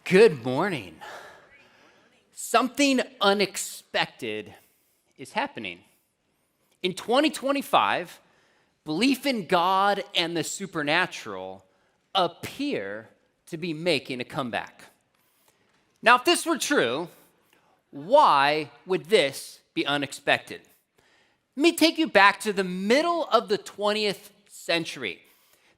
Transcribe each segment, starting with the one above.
Good morning. Something unexpected is happening. In 2025, belief in God and the supernatural appear to be making a comeback. Now, if this were true, why would this be unexpected? Let me take you back to the middle of the 20th century.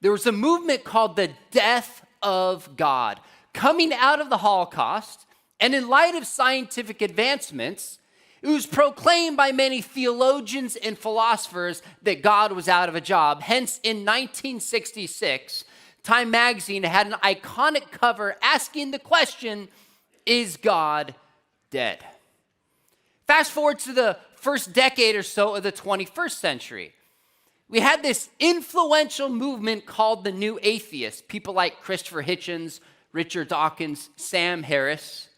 There was a movement called the Death of God, coming out of the Holocaust, and in light of scientific advancements, it was proclaimed by many theologians and philosophers that God was out of a job. Hence, in 1966, Time magazine had an iconic cover asking the question, is God dead? Fast forward to the first decade or so of the 21st century. We had this influential movement called the New Atheists, people like Christopher Hitchens, Richard Dawkins, Sam Harris,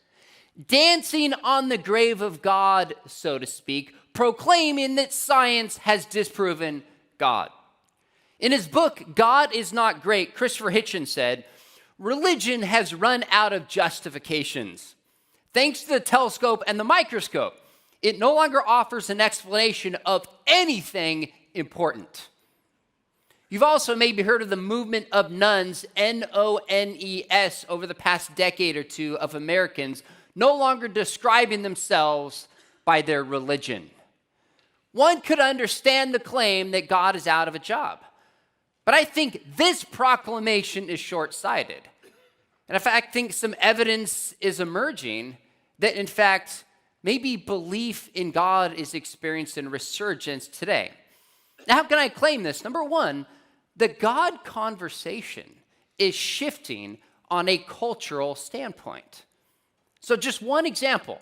dancing on the grave of God, so to speak, proclaiming that science has disproven God. In his book, God is Not Great, Christopher Hitchens said, religion has run out of justifications. Thanks to the telescope and the microscope, it no longer offers an explanation of anything important. You've also maybe heard of the movement of nones, N-O-N-E-S, over the past decade or two of Americans no longer describing themselves by their religion. One could understand the claim that God is out of a job, but I think this proclamation is short-sighted. And in fact, I think some evidence is emerging that, in fact, maybe belief in God is experiencing a resurgence today. Now, how can I claim this? Number one, the God conversation is shifting on a cultural standpoint. So just one example.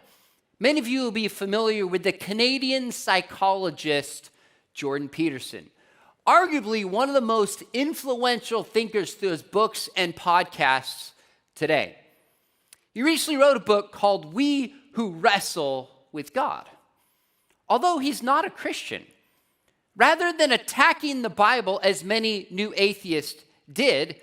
Many of you will be familiar with the Canadian psychologist Jordan Peterson, arguably one of the most influential thinkers through his books and podcasts today. He recently wrote a book called We Who Wrestle with God. Although he's not a Christian, rather than attacking the Bible as many new atheists did,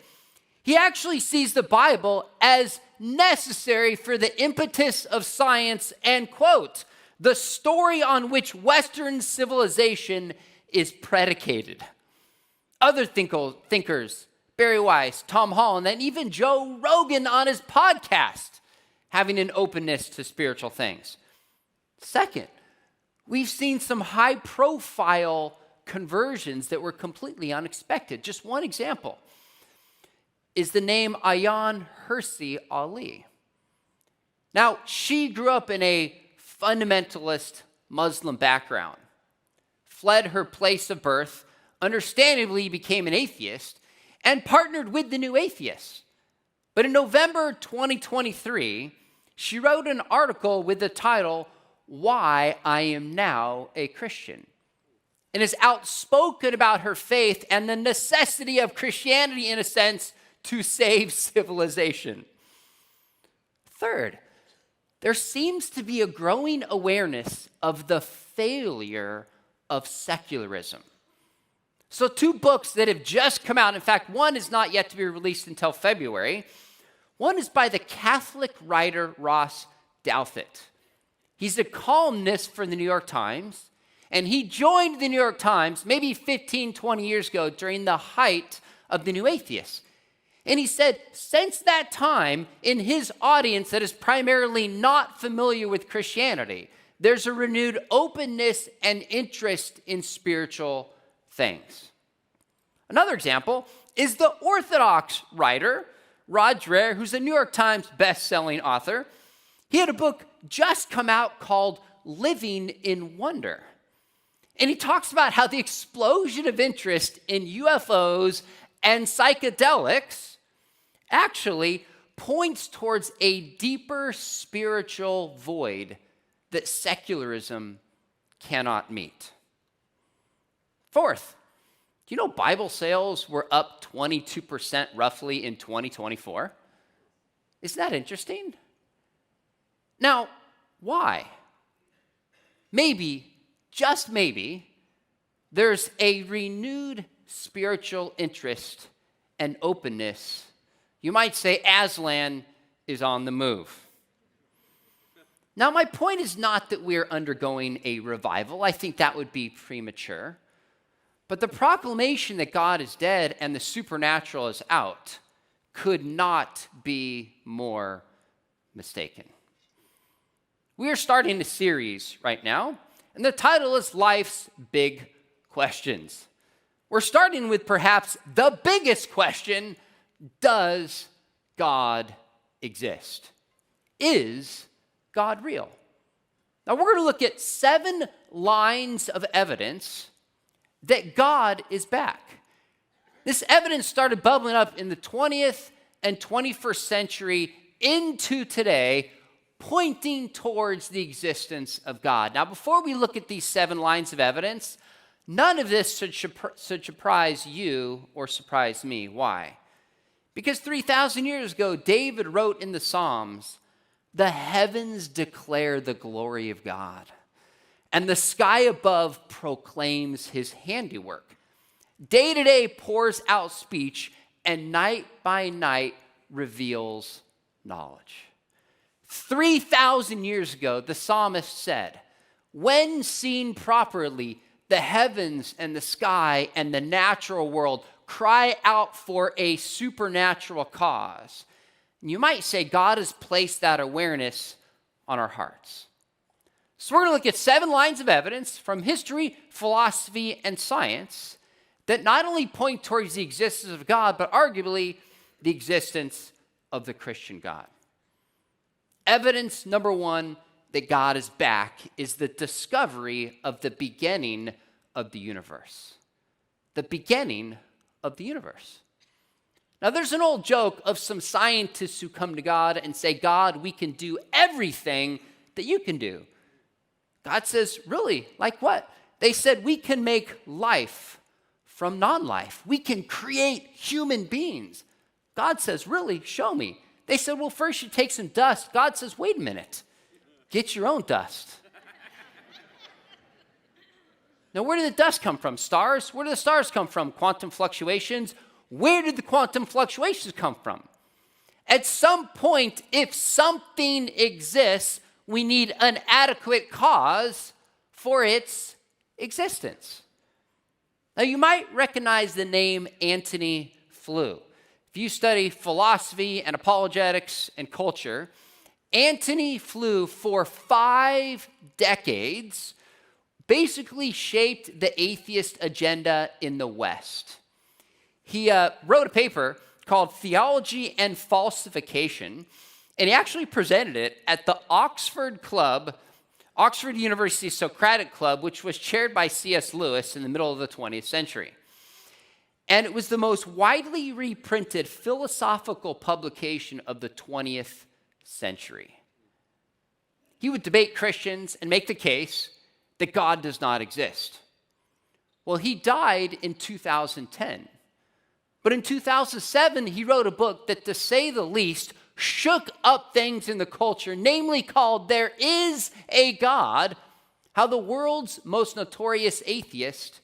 he actually sees the Bible as necessary for the impetus of science and, quote, the story on which Western civilization is predicated. Other thinkers, Barry Weiss, Tom Holland, and even Joe Rogan on his podcast, having an openness to spiritual things. Second, we've seen some high-profile conversions that were completely unexpected. Just one example is the name Ayaan Hirsi Ali. Now, she grew up in a fundamentalist Muslim background, fled her place of birth, understandably became an atheist, and partnered with the New Atheists. But in November 2023, she wrote an article with the title, Why I Am Now a Christian, and is outspoken about her faith and the necessity of Christianity, in a sense, to save civilization. Third, there seems to be a growing awareness of the failure of secularism. So 2 books that have just come out, in fact, one is not yet to be released until February. One is by the Catholic writer Ross Douthat. He's a columnist for the New York Times, and he joined the New York Times maybe 15, 20 years ago during the height of the New Atheists. And he said, since that time, in his audience that is primarily not familiar with Christianity, there's a renewed openness and interest in spiritual things. Another example is the Orthodox writer, Rod Dreher, who's a New York Times best-selling author. He had a book just come out called Living in Wonder. And he talks about how the explosion of interest in UFOs and psychedelics actually points towards a deeper spiritual void that secularism cannot meet. Fourth, do you know Bible sales were up 22% roughly in 2024? Isn't that interesting? Now, why? Maybe, just maybe, there's a renewed spiritual interest and openness, you might say, Aslan, is on the move. Now, my point is not that we're undergoing a revival. I think that would be premature. But the proclamation that God is dead and the supernatural is out could not be more mistaken. We are starting a series right now, and the title is Life's Big Questions. We're starting with perhaps the biggest question: does God exist? Is God real? Now we're going to look at 7 lines of evidence that God is back. This evidence started bubbling up in the 20th and 21st century into today, pointing towards the existence of God. Now, before we look at these 7 lines of evidence, none of this should surprise you or surprise me. Why? Because 3,000 years ago, David wrote in the Psalms, "The heavens declare the glory of God, and the sky above proclaims his handiwork. Day to day pours out speech, and night by night reveals knowledge." 3,000 years ago, the psalmist said, "When seen properly, the heavens and the sky and the natural world cry out for a supernatural cause." You might say God has placed that awareness on our hearts. So we're going to look at 7 lines of evidence from history, philosophy, and science that not only point towards the existence of God, but arguably the existence of the Christian God. Evidence number 1 that God is back is the discovery of the beginning of the universe. The beginning of the universe. Now, there's an old joke of some scientists who come to God and say, "God, we can do everything that you can do." God says, "Really? Like what?" They said, "We can make life from non-life. We can create human beings." God says, "Really? Show me." They said, "Well, first you take some dust." God says, "Wait a minute. Get your own dust." Now, where did the dust come from? Stars? Where did the stars come from? Quantum fluctuations? Where did the quantum fluctuations come from? At some point, if something exists, we need an adequate cause for its existence. Now, you might recognize the name Antony Flew. If you study philosophy and apologetics and culture, Antony Flew for 5 decades basically shaped the atheist agenda in the West. He wrote a paper called Theology and Falsification, and he actually presented it at the Oxford University Socratic Club, which was chaired by C.S. Lewis in the middle of the 20th century. And it was the most widely reprinted philosophical publication of the 20th century. He would debate Christians and make the case that God does not exist. Well, he died in 2010. But in 2007, he wrote a book that, to say the least, shook up things in the culture, namely called "There Is a God: How the World's Most Notorious Atheist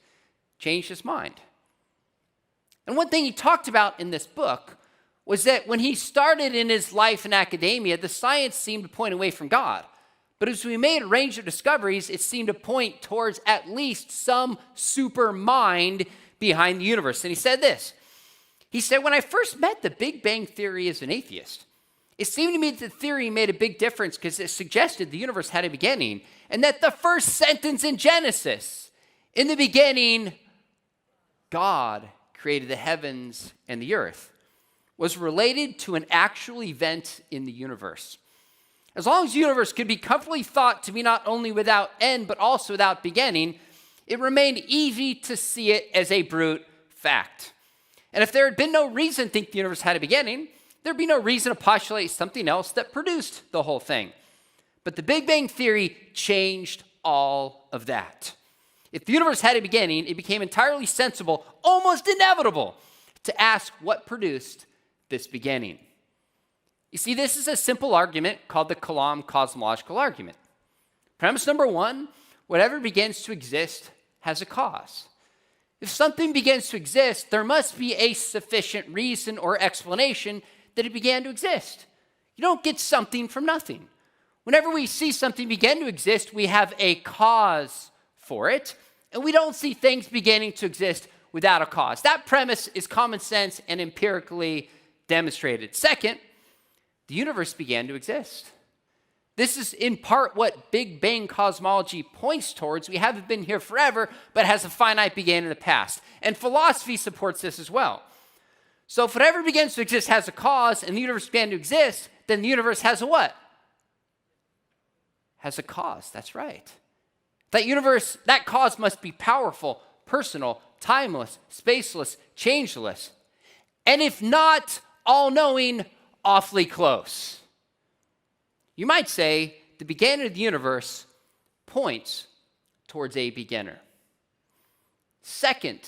Changed His Mind." And one thing he talked about in this book was that when he started in his life in academia, the science seemed to point away from God. But as we made a range of discoveries, it seemed to point towards at least some super mind behind the universe. And he said this. He said, "When I first met the Big Bang Theory as an atheist, it seemed to me that the theory made a big difference because it suggested the universe had a beginning, and that the first sentence in Genesis, 'In the beginning, God created the heavens and the earth,' was related to an actual event in the universe. As long as the universe could be comfortably thought to be not only without end, but also without beginning, it remained easy to see it as a brute fact. And if there had been no reason to think the universe had a beginning, there'd be no reason to postulate something else that produced the whole thing. But the Big Bang Theory changed all of that. If the universe had a beginning, it became entirely sensible, almost inevitable, to ask what produced this beginning. You see, this is a simple argument called the Kalam cosmological argument. Premise number 1, whatever begins to exist has a cause. If something begins to exist, there must be a sufficient reason or explanation that it began to exist. You don't get something from nothing. Whenever we see something begin to exist, we have a cause for it, and we don't see things beginning to exist without a cause. That premise is common sense and empirically demonstrated. Second, the universe began to exist. This is in part what Big Bang cosmology points towards. We haven't been here forever, but has a finite beginning in the past. And philosophy supports this as well. So if whatever begins to exist has a cause, and the universe began to exist, then the universe has a what? Has a cause, that's right. That cause must be powerful, personal, timeless, spaceless, changeless. And if not all-knowing, awfully close. You might say the beginning of the universe points towards a beginner. Second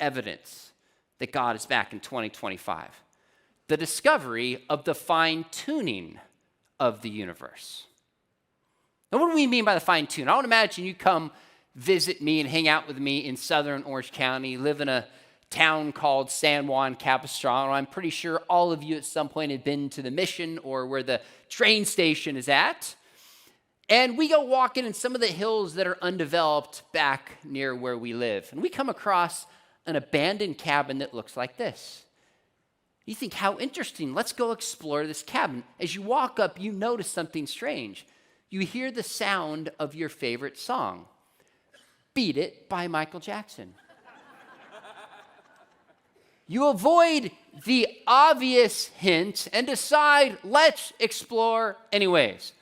evidence that God is back in 2025, the discovery of the fine-tuning of the universe. Now, what do we mean by the fine-tune? I would imagine you come visit me and hang out with me in southern Orange County, live in a town called San Juan Capistrano. I'm pretty sure all of you at some point have been to the Mission or where the train station is at. And we go walking in some of the hills that are undeveloped back near where we live. And we come across an abandoned cabin that looks like this. You think, how interesting. Let's go explore this cabin. As you walk up, you notice something strange. You hear the sound of your favorite song, Beat It by Michael Jackson. You avoid the obvious hint and decide, let's explore anyways.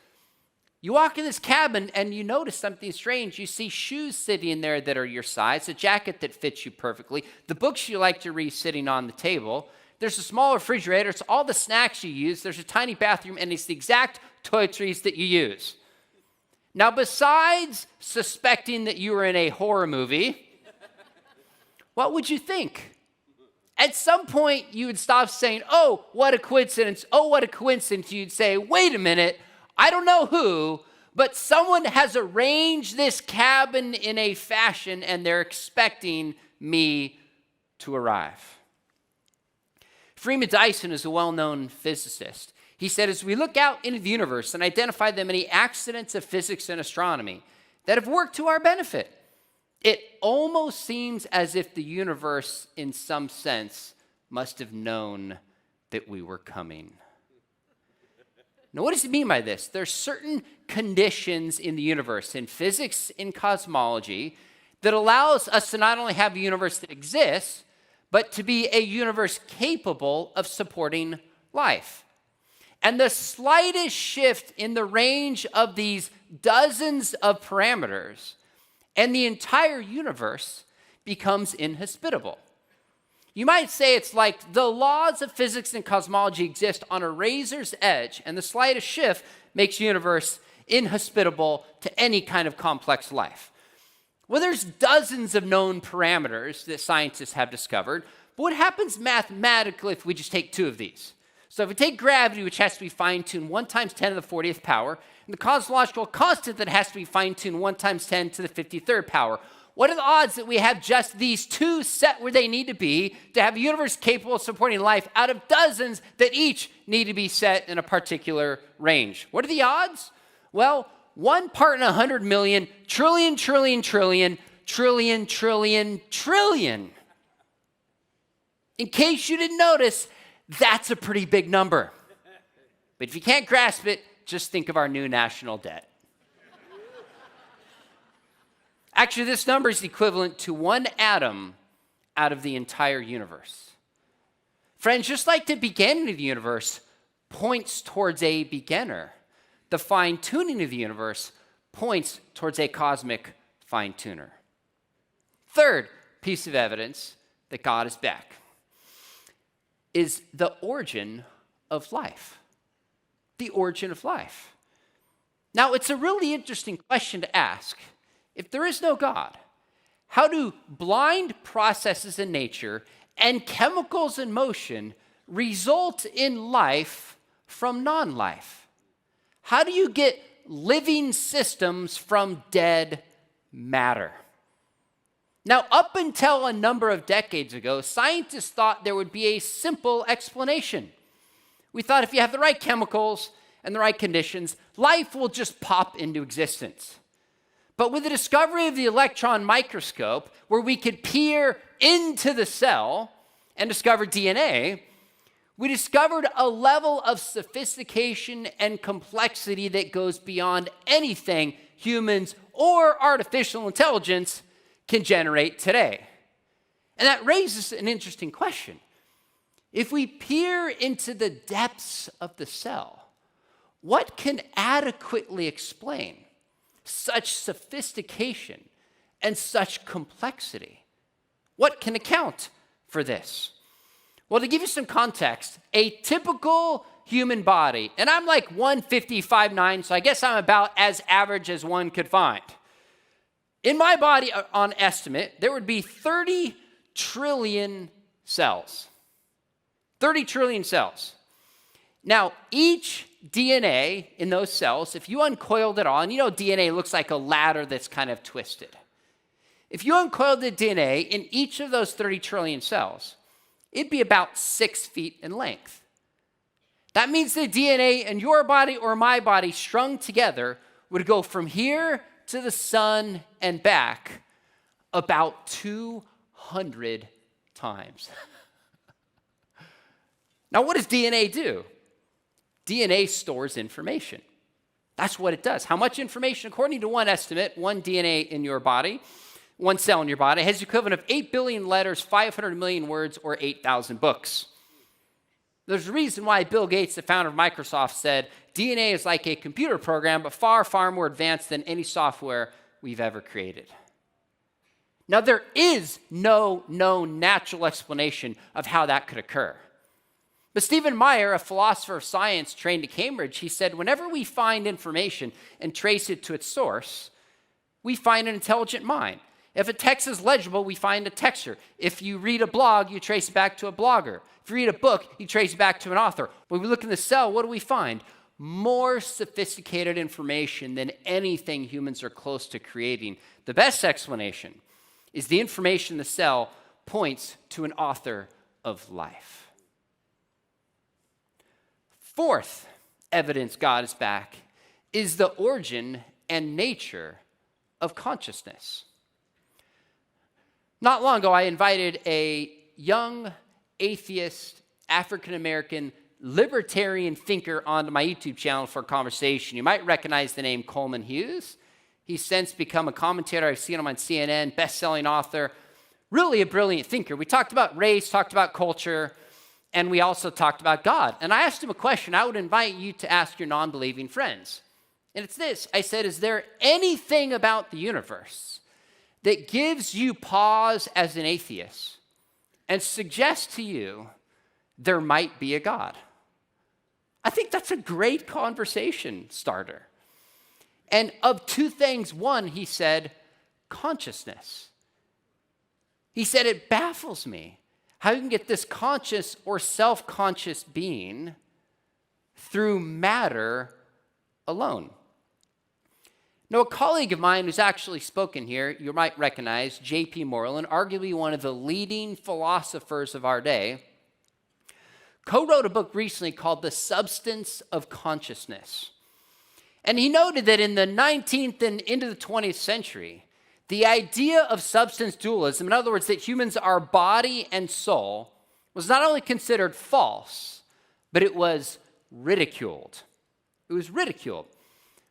You walk in this cabin and you notice something strange. You see shoes sitting in there that are your size, a jacket that fits you perfectly, the books you like to read sitting on the table. There's a small refrigerator. It's all the snacks you use. There's a tiny bathroom, and it's the exact toiletries that you use. Now, besides suspecting that you were in a horror movie, what would you think? At some point, you would stop saying, oh, what a coincidence. Oh, what a coincidence. You'd say, wait a minute. I don't know who, but someone has arranged this cabin in a fashion, and they're expecting me to arrive. Freeman Dyson is a well-known physicist. He said, as we look out into the universe and identify the many accidents of physics and astronomy that have worked to our benefit, it almost seems as if the universe, in some sense, must have known that we were coming. Now, what does he mean by this? There's certain conditions in the universe, in physics, in cosmology, that allows us to not only have a universe that exists, but to be a universe capable of supporting life. And the slightest shift in the range of these dozens of parameters, and the entire universe becomes inhospitable. You might say it's like the laws of physics and cosmology exist on a razor's edge, and the slightest shift makes the universe inhospitable to any kind of complex life. Well, there's dozens of known parameters that scientists have discovered, but what happens mathematically if we just take two of these? So if we take gravity, which has to be fine-tuned 1 times 10 to the 40th power, and the cosmological constant that has to be fine-tuned 1 times 10 to the 53rd power, what are the odds that we have just these two set where they need to be to have a universe capable of supporting life out of dozens that each need to be set in a particular range? What are the odds? Well, 1 part in 100 million, trillion, trillion, trillion, trillion, trillion, trillion. In case you didn't notice, that's a pretty big number. But if you can't grasp it, just think of our new national debt. Actually, this number is equivalent to 1 atom out of the entire universe. Friends, just like the beginning of the universe points towards a beginner, the fine-tuning of the universe points towards a cosmic fine-tuner. Third piece of evidence that God is back is the origin of life. The origin of life. Now, it's a really interesting question to ask. If there is no God, how do blind processes in nature and chemicals in motion result in life from non-life? How do you get living systems from dead matter? Now, up until a number of decades ago, scientists thought there would be a simple explanation. We thought if you have the right chemicals and the right conditions, life will just pop into existence. But with the discovery of the electron microscope, where we could peer into the cell and discover DNA, we discovered a level of sophistication and complexity that goes beyond anything humans or artificial intelligence can generate today. And that raises an interesting question. If we peer into the depths of the cell, what can adequately explain such sophistication and such complexity? What can account for this? Well, to give you some context, a typical human body, and I'm like 155.9, so I guess I'm about as average as one could find. In my body, on estimate, there would be 30 trillion cells. 30 trillion cells. Now, each DNA in those cells, if you uncoiled it all, and you know DNA looks like a ladder that's kind of twisted. If you uncoiled the DNA in each of those 30 trillion cells, it'd be about 6 feet in length. That means the DNA in your body or my body strung together would go from here to the sun and back about 200 times. Now, what does DNA do? DNA stores information. That's what it does. How much information? According to one estimate, one DNA in your body, one cell in your body, has the equivalent of 8 billion letters, 500 million words, or 8,000 books. There's a reason why Bill Gates, the founder of Microsoft, said DNA is like a computer program, but far, far more advanced than any software we've ever created. Now, there is no known natural explanation of how that could occur. But Stephen Meyer, a philosopher of science trained at Cambridge, he said, whenever we find information and trace it to its source, we find an intelligent mind. If a text is legible, we find a texture. If you read a blog, you trace it back to a blogger. If you read a book, you trace it back to an author. When we look in the cell, what do we find? More sophisticated information than anything humans are close to creating. The best explanation is the information in the cell points to an author of life. Fourth evidence God is back is the origin and nature of consciousness. Not long ago, I invited a young atheist, African-American, libertarian thinker onto my YouTube channel for a conversation. You might recognize the name Coleman Hughes. He's since become a commentator. I've seen him on CNN, best-selling author, really a brilliant thinker. We talked about race, talked about culture, and we also talked about God. And I asked him a question I would invite you to ask your non-believing friends. And it's this. I said, is there anything about the universe that gives you pause as an atheist and suggests to you there might be a God? I think that's a great conversation starter. And of two things, one, he said, consciousness. He said, it baffles me how you can get this conscious or self-conscious being through matter alone. Now, a colleague of mine who's actually spoken here, you might recognize, J.P. Moreland, arguably one of the leading philosophers of our day, co-wrote a book recently called The Substance of Consciousness. And he noted that in the 19th and into the 20th century, the idea of substance dualism, in other words, that humans are body and soul, was not only considered false, but it was ridiculed. It was ridiculed.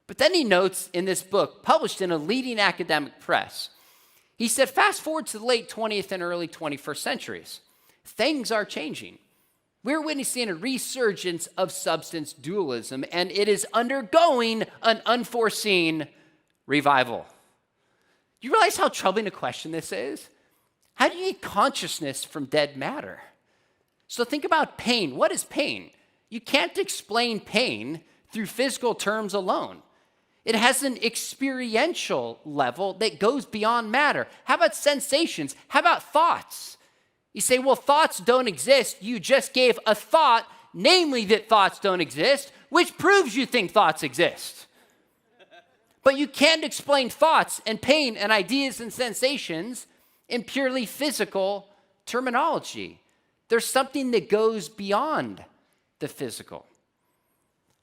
But then he notes in this book, published in a leading academic press, he said, fast forward to the late 20th and early 21st centuries, things are changing. We're witnessing a resurgence of substance dualism, and it is undergoing an unforeseen revival. Do you realize how troubling a question this is? How do you get consciousness from dead matter? So think about pain. What is pain? You can't explain pain through physical terms alone. It has an experiential level that goes beyond matter. How about sensations? How about thoughts? You say, well, thoughts don't exist. You just gave a thought, namely that thoughts don't exist, which proves you think thoughts exist. But you can't explain thoughts and pain and ideas and sensations in purely physical terminology. There's something that goes beyond the physical.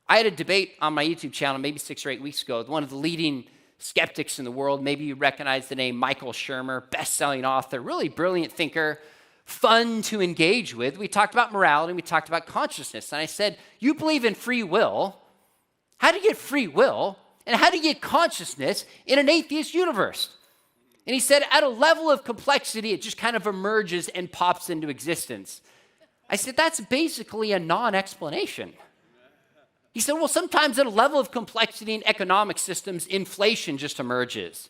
I had a debate on my YouTube channel maybe 6 or 8 weeks ago with one of the leading skeptics in the world. Maybe you recognize the name Michael Shermer, best-selling author, really brilliant thinker, fun to engage with. We talked about morality, we talked about consciousness. And I said, you believe in free will. How do you get free will? And how do you get consciousness in an atheist universe? And he said, at a level of complexity, it just kind of emerges and pops into existence. I said, that's basically a non-explanation. He said, well, sometimes at a level of complexity in economic systems, inflation just emerges.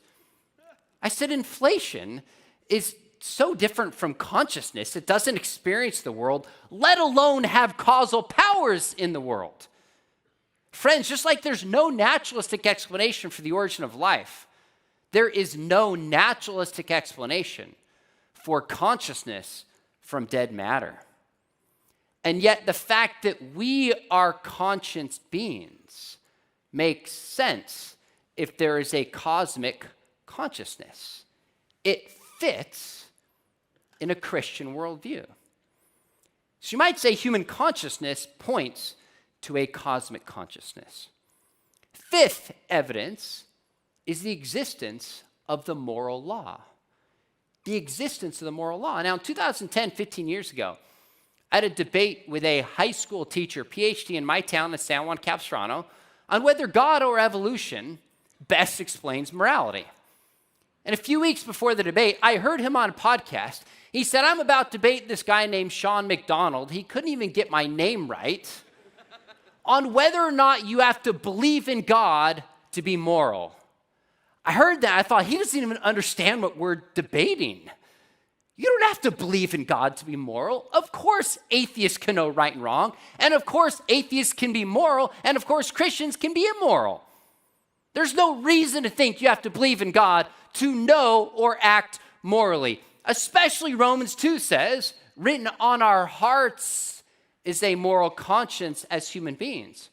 I said, inflation is so different from consciousness. It doesn't experience the world, let alone have causal powers in the world. Friends, just like there's no naturalistic explanation for the origin of life, there is no naturalistic explanation for consciousness from dead matter. And yet the fact that we are conscious beings makes sense if there is a cosmic consciousness. It fits in a Christian worldview. So you might say human consciousness points to a cosmic consciousness. Fifth evidence is the existence of the moral law. The existence of the moral law. Now, in 2010, 15 years ago, I had a debate with a high school teacher, PhD in my town in San Juan Capistrano, on whether God or evolution best explains morality. And a few weeks before the debate, I heard him on a podcast. He said, I'm about to debate this guy named Sean McDowell. He couldn't even get my name right. On whether or not you have to believe in God to be moral. I heard that. I thought, he doesn't even understand what we're debating. You don't have to believe in God to be moral. Of course, atheists can know right and wrong. And of course, atheists can be moral. And of course, Christians can be immoral. There's no reason to think you have to believe in God to know or act morally. Especially Romans 2 says, written on our hearts is a moral conscience as human beings.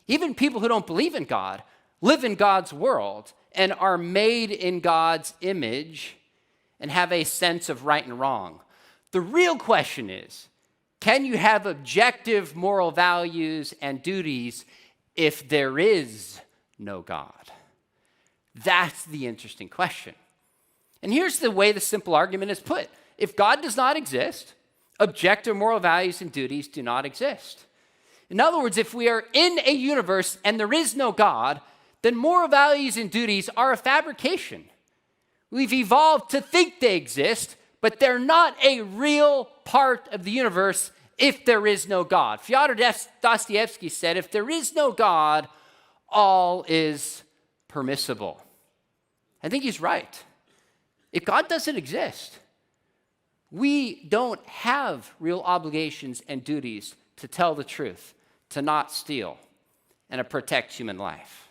Even people who don't believe in God live in God's world and are made in God's image and have a sense of right and wrong. The real question is, can you have objective moral values and duties if there is no God? That's the interesting question. And here's the way the simple argument is put. If God does not exist, objective moral values and duties do not exist. In other words, if we are in a universe and there is no God, then moral values and duties are a fabrication. We've evolved to think they exist, but they're not a real part of the universe if there is no God. Fyodor Dostoevsky said, if there is no God, all is permissible. I think he's right. If God doesn't exist, we don't have real obligations and duties to tell the truth, to not steal, and to protect human life.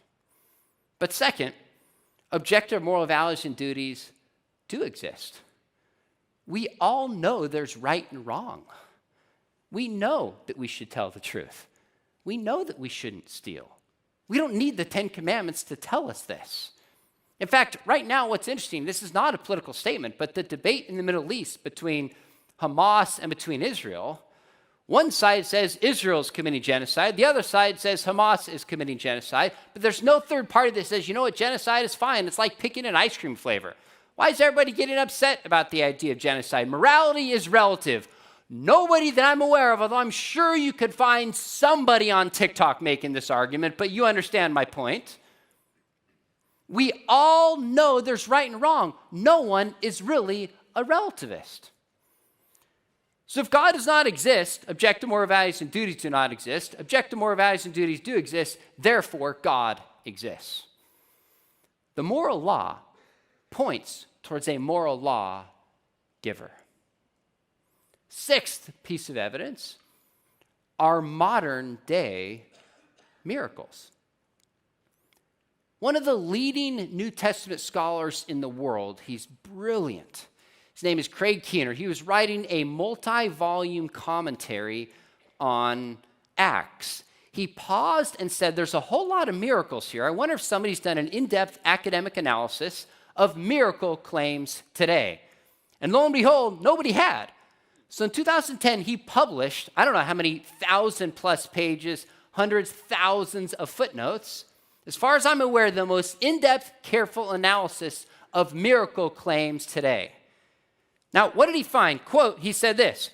But second, objective moral values and duties do exist. We all know there's right and wrong. We know that we should tell the truth. We know that we shouldn't steal. We don't need the 10 Commandments to tell us this. In fact, right now, what's interesting, this is not a political statement, but the debate in the Middle East between Hamas and between Israel, one side says Israel's committing genocide. The other side says Hamas is committing genocide. But there's no third party that says, you know what, genocide is fine. It's like picking an ice cream flavor. Why is everybody getting upset about the idea of genocide? Morality is relative. Nobody that I'm aware of, although I'm sure you could find somebody on TikTok making this argument, but you understand my point. We all know there's right and wrong. No one is really a relativist. So if God does not exist, objective moral values and duties do not exist. Objective moral values and duties do exist. Therefore, God exists. The moral law points towards a moral law giver. Sixth piece of evidence are modern day miracles. One of the leading New Testament scholars in the world, he's brilliant. His name is Craig Keener. He was writing a multi-volume commentary on Acts. He paused and said, there's a whole lot of miracles here. I wonder if somebody's done an in-depth academic analysis of miracle claims today. And lo and behold, nobody had. So in 2010, he published, I don't know how many thousand plus pages, hundreds, thousands of footnotes. As far as I'm aware, the most in-depth, careful analysis of miracle claims today. Now, what did he find? Quote, he said this: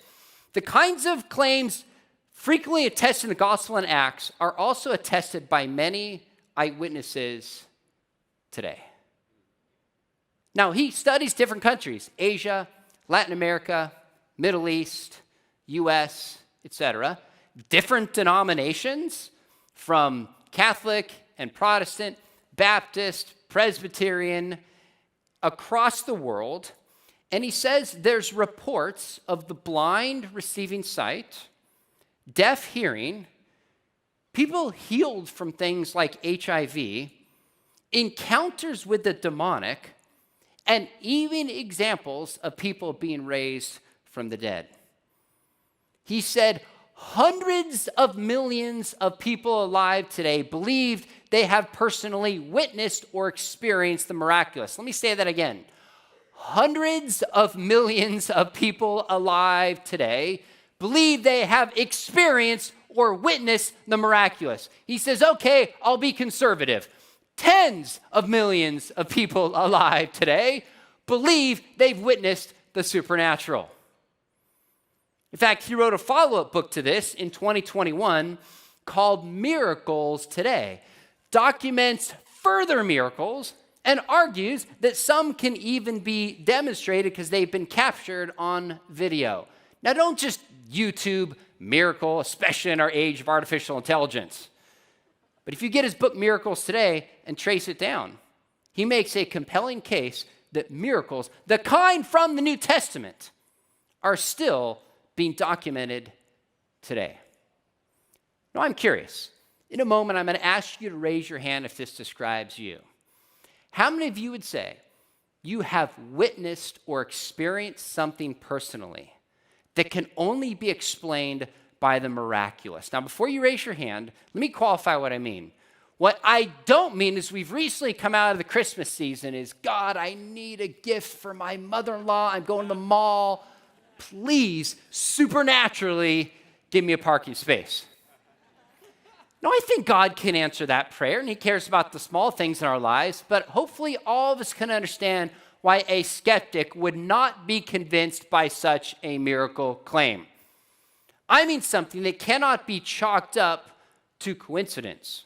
the kinds of claims frequently attested in the Gospel and Acts are also attested by many eyewitnesses today. Now, he studies different countries: Asia, Latin America, Middle East, US, etc. Different denominations, from Catholic and Protestant, Baptist, Presbyterian, across the world. And he says there's reports of the blind receiving sight, deaf hearing, people healed from things like HIV, encounters with the demonic, and even examples of people being raised from the dead. He said hundreds of millions of people alive today believed they have personally witnessed or experienced the miraculous. Let me say that again. Hundreds of millions of people alive today believe they have experienced or witnessed the miraculous. He says, okay, I'll be conservative. Tens of millions of people alive today believe they've witnessed the supernatural. In fact, he wrote a follow-up book to this in 2021 called Miracles Today, documents further miracles and argues that some can even be demonstrated because they've been captured on video. Now, don't just YouTube miracle, especially in our age of artificial intelligence. But if you get his book Miracles Today and trace it down, he makes a compelling case that miracles, the kind from the New Testament, are still being documented today. Now, I'm curious. In a moment, I'm going to ask you to raise your hand if this describes you. How many of you would say you have witnessed or experienced something personally that can only be explained by the miraculous? Now, before you raise your hand, let me qualify what I mean. What I don't mean is we've recently come out of the Christmas season is, God, I need a gift for my mother-in-law. I'm going to the mall. Please, supernaturally, give me a parking space. No, I think God can answer that prayer, and he cares about the small things in our lives, but hopefully all of us can understand why a skeptic would not be convinced by such a miracle claim. I mean something that cannot be chalked up to coincidence,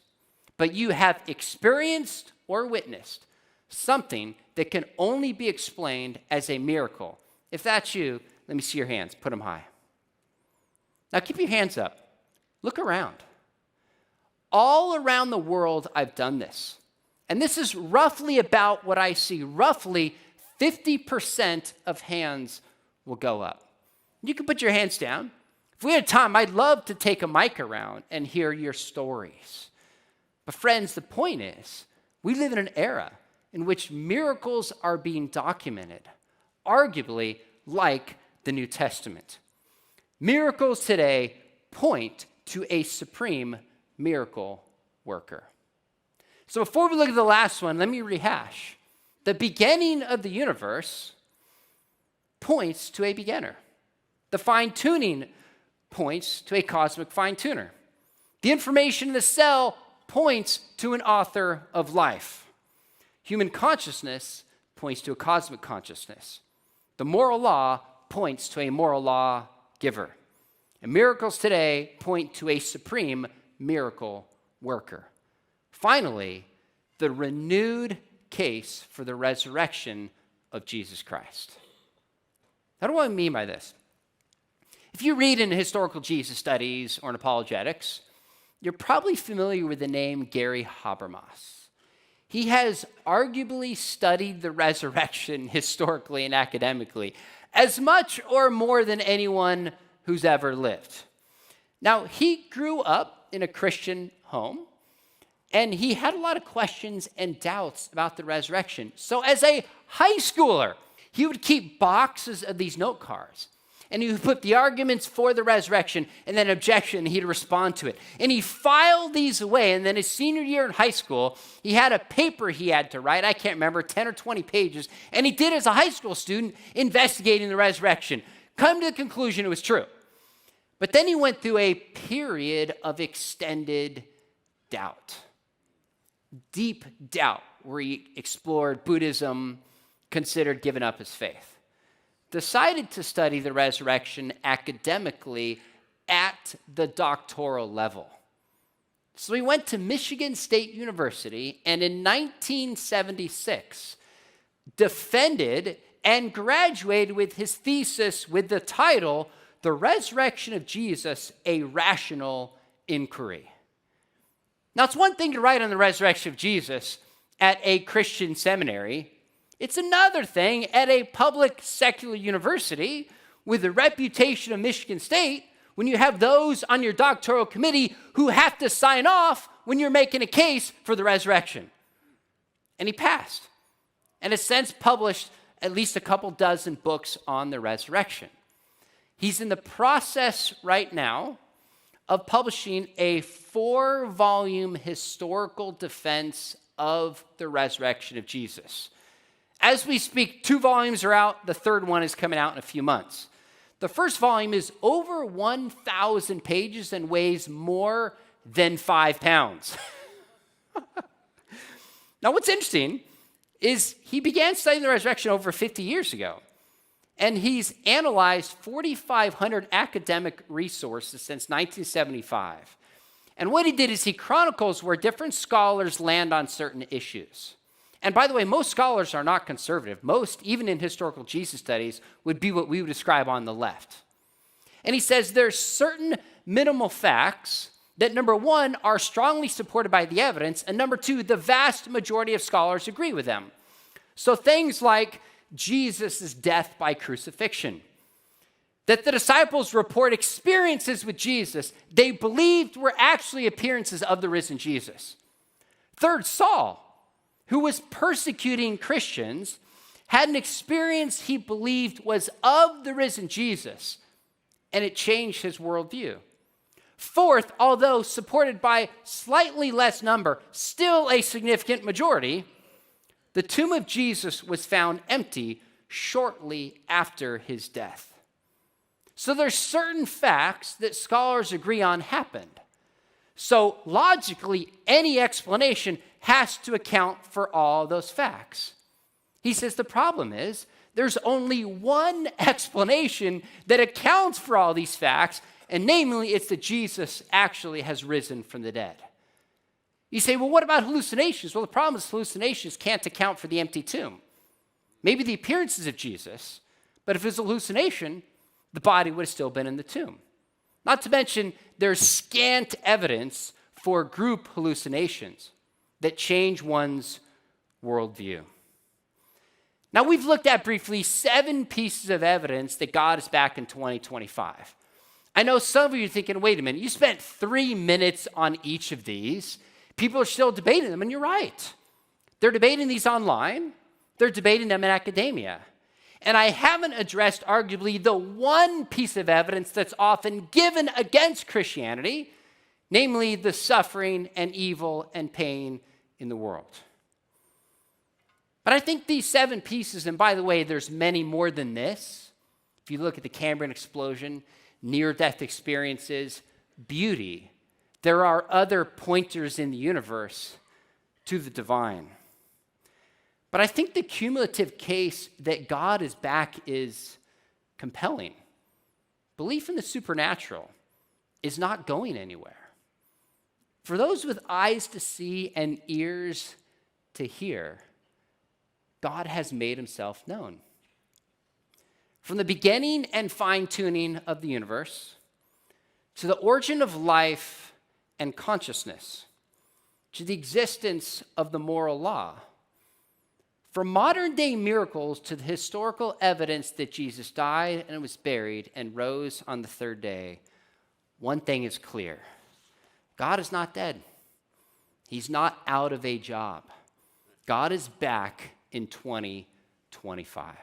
but you have experienced or witnessed something that can only be explained as a miracle. If that's you, let me see your hands. Put them high. Now keep your hands up. Look around. All around the world, I've done this. And this is roughly about what I see. Roughly 50% of hands will go up. You can put your hands down. If we had time, I'd love to take a mic around and hear your stories. But friends, the point is, we live in an era in which miracles are being documented, arguably like the New Testament. Miracles today point to a supreme miracle worker. So before we look at the last one, let me rehash. The beginning of the universe points to a beginner. The fine-tuning points to a cosmic fine-tuner. The information in the cell points to an author of life. Human consciousness points to a cosmic consciousness. The moral law points to a moral law giver. And miracles today point to a supreme miracle worker. Finally, the renewed case for the resurrection of Jesus Christ. Now, what do I mean by this? If you read in historical Jesus studies or in apologetics, you're probably familiar with the name Gary Habermas. He has arguably studied the resurrection historically and academically as much or more than anyone who's ever lived. Now, he grew up in a Christian home, and he had a lot of questions and doubts about the resurrection. So as a high schooler, he would keep boxes of these note cards, and he would put the arguments for the resurrection and then objection, and he'd respond to it. And he filed these away, and then his senior year in high school, he had a paper he had to write, I can't remember, 10 or 20 pages, and he did as a high school student investigating the resurrection. come to the conclusion it was true. But then he went through a period of extended doubt, deep doubt, where he explored Buddhism, considered giving up his faith, decided to study the resurrection academically at the doctoral level. So he went to Michigan State University, and in 1976, defended and graduated with his thesis with the title, The Resurrection of Jesus, a Rational Inquiry. Now, it's one thing to write on the resurrection of Jesus at a Christian seminary. It's another thing at a public secular university with the reputation of Michigan State when you have those on your doctoral committee who have to sign off when you're making a case for the resurrection. And he passed, and has since published at least a couple dozen books on the resurrection. He's in the process right now of publishing a 4-volume historical defense of the resurrection of Jesus. As we speak, 2 volumes are out. The third one is coming out in a few months. The first volume is over 1,000 pages and weighs more than 5 pounds. Now, what's interesting is he began studying the resurrection over 50 years ago, and he's analyzed 4,500 academic resources since 1975. And what he did is he chronicles where different scholars land on certain issues. And by the way, most scholars are not conservative. Most, even in historical Jesus studies, would be what we would describe on the left. And he says there's certain minimal facts that, number one, are strongly supported by the evidence, and number two, the vast majority of scholars agree with them. So things like Jesus' death by crucifixion, that the disciples report experiences with Jesus they believed were actually appearances of the risen Jesus. Third, Saul, who was persecuting Christians, had an experience he believed was of the risen Jesus, and it changed his worldview. Fourth, although supported by slightly less number, still a significant majority, the tomb of Jesus was found empty shortly after his death. So there's certain facts that scholars agree on happened. So logically, any explanation has to account for all those facts. He says the problem is there's only one explanation that accounts for all these facts, and namely, it's that Jesus actually has risen from the dead. You say, well, what about hallucinations? Well, the problem is hallucinations can't account for the empty tomb. Maybe the appearances of Jesus, but if it was a hallucination, the body would have still been in the tomb. Not to mention, there's scant evidence for group hallucinations that change one's worldview. Now, we've looked at briefly 7 pieces of evidence that God is back in 2025. I know some of you are thinking, wait a minute, you spent 3 minutes on each of these. People are still debating them, and you're right. They're debating these online. They're debating them in academia. And I haven't addressed arguably the one piece of evidence that's often given against Christianity, namely the suffering and evil and pain in the world. But I think these 7 pieces, and by the way, there's many more than this. If you look at the Cambrian explosion, near-death experiences, beauty, there are other pointers in the universe to the divine. But I think the cumulative case that God is back is compelling. Belief in the supernatural is not going anywhere. For those with eyes to see and ears to hear, God has made himself known. From the beginning and fine-tuning of the universe, to the origin of life and consciousness, to the existence of the moral law, from modern-day miracles to the historical evidence that Jesus died and was buried and rose on the 3rd day, one thing is clear. God is not dead. He's not out of a job. God is back in 2025.